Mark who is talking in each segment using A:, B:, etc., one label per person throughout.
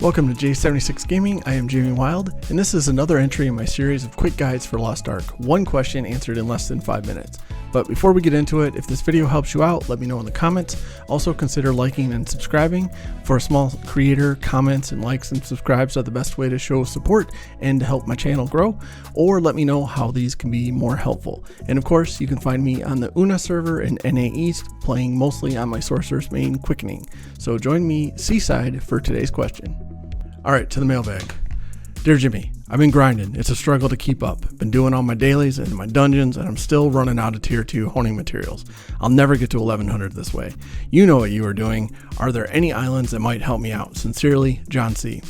A: Welcome to J76 Gaming. I am Jamie Wild, and this is another entry in my series of quick guides for Lost Ark, one question answered in less than 5 minutes. But before we get into it, if this video helps you out, let me know in the comments. Also consider liking and subscribing. For a small creator, comments and likes and subscribes are the best way to show support and to help my channel grow, or let me know how these can be more helpful. And of course, you can find me on the Una server in NA East, playing mostly on my Sorcerer's Main Quickening. So join me seaside for today's question. Alright, to the mailbag. Dear Jimmy, I've been grinding. It's a struggle to keep up. Been doing all my dailies and my dungeons, and I'm still running out of tier 2 honing materials. I'll never get to 1100 this way. You know what you are doing. Are there any islands that might help me out? Sincerely, John C.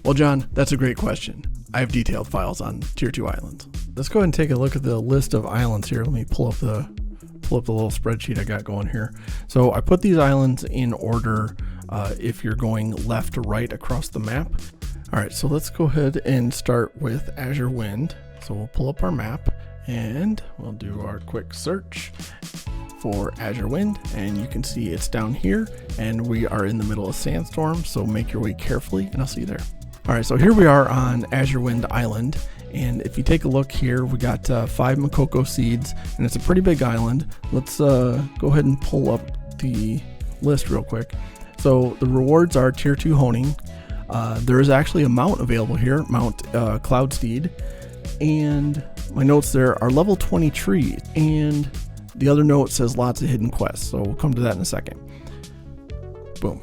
A: Well, John, that's a great question. I have detailed files on tier 2 islands. Let's go ahead and take a look at the list of islands here. Let me pull up the little spreadsheet I got going here. So I put these islands in order if you're going left to right across the map. All right, so let's go ahead and start with Azure Wind. So we'll pull up our map and we'll do our quick search for Azure Wind, and you can see it's down here and we are in the middle of Sandstorm, so make your way carefully and I'll see you there. All right, so here we are on Azure Wind Island, and if you take a look here, we got 5 Makoko seeds, and it's a pretty big island. Let's go ahead and pull up the list real quick. So the rewards are tier 2 honing. There is actually a mount available here, Mount Cloud Steed, and my notes there are level 20 trees, and the other note says lots of hidden quests, so we'll come to that in a second. Boom.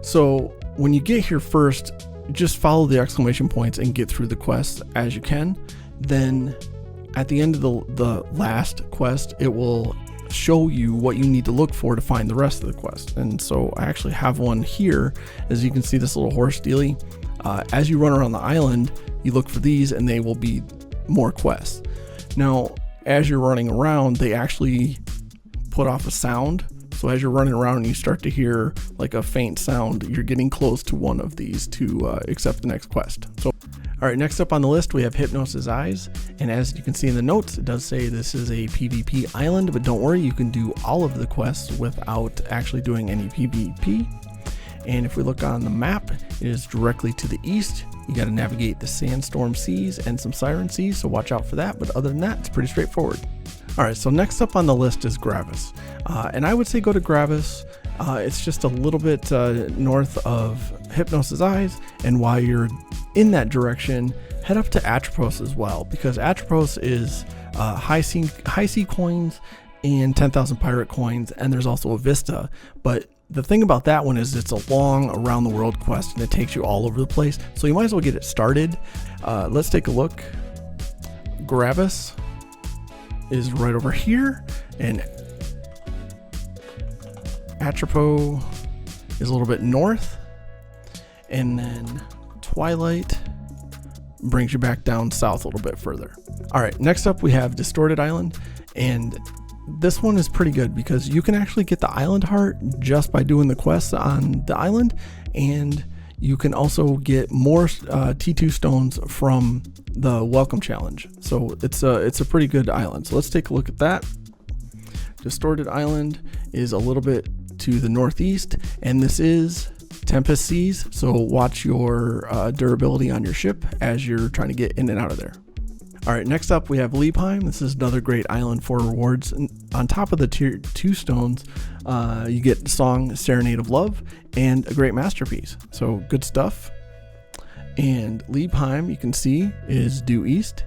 A: So when you get here first, just follow the exclamation points and get through the quests as you can. Then at the end of the last quest, it will show you what you need to look for to find the rest of the quest. And so I actually have one here. As you can see, this little horse dealie. As you run around the island, you look for these and they will be more quests. Now, as you're running around, they actually put off a sound. So as you're running around and you start to hear like a faint sound, you're getting close to one of these to accept the next quest. So, all right, next up on the list, we have Hypnos' Eyes. And as you can see in the notes, it does say this is a PvP island, but don't worry, you can do all of the quests without actually doing any PvP. And if we look on the map, it is directly to the east. You got to navigate the Sandstorm Seas and some Siren Seas, so watch out for that. But other than that, it's pretty straightforward. All right, so next up on the list is Gravis. And I would say go to Gravis. It's just a little bit north of Hypnos' Eyes. And while you're in that direction, head up to Atropos as well, because Atropos is high sea coins and 10,000 pirate coins. And there's also a Vista. But the thing about that one is it's a long around the world quest and it takes you all over the place. So you might as well get it started. Let's take a look. Gravis is right over here, and Atropos is a little bit north, and then Twilight brings you back down south a little bit further. All right, next up we have Distorted Island, and this one is pretty good because you can actually get the island heart just by doing the quests on the island, and you can also get more T2 stones from the welcome challenge. So it's a pretty good island. So let's take a look at that. Distorted Island is a little bit to the northeast, and this is Tempest Seas. So watch your durability on your ship as you're trying to get in and out of there. All right, next up we have Liebeheim. This is another great island for rewards. And on top of the tier 2 stones, you get song Serenade of Love and a great masterpiece. So good stuff. And Liebeheim, you can see, is due east.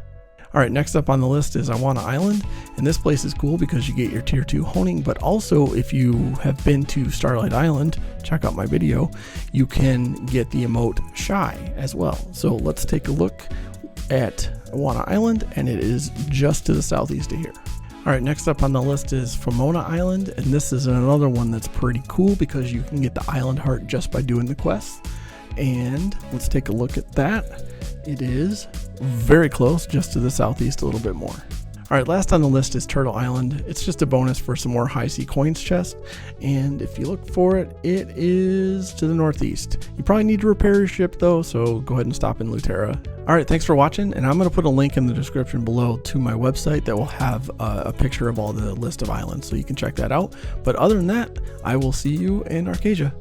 A: All right, next up on the list is Aiwana Island. And this place is cool because you get your tier 2 honing, but also if you have been to Starlight Island, check out my video, you can get the emote Shy as well. So let's take a look at Aiwana Island, and it is just to the southeast of here. All right, next up on the list is Fomona Island, and this is another one that's pretty cool because you can get the island heart just by doing the quests. And let's take a look at that. It is very close, just to the southeast a little bit more. All right, last on the list is Turtle Island. It's just a bonus for some more high sea coins chest. And if you look for it, it is to the northeast. You probably need to repair your ship though, so go ahead and stop in Lutera. All right, thanks for watching. And I'm going to put a link in the description below to my website that will have a picture of all the list of islands, so you can check that out. But other than that, I will see you in Arcadia.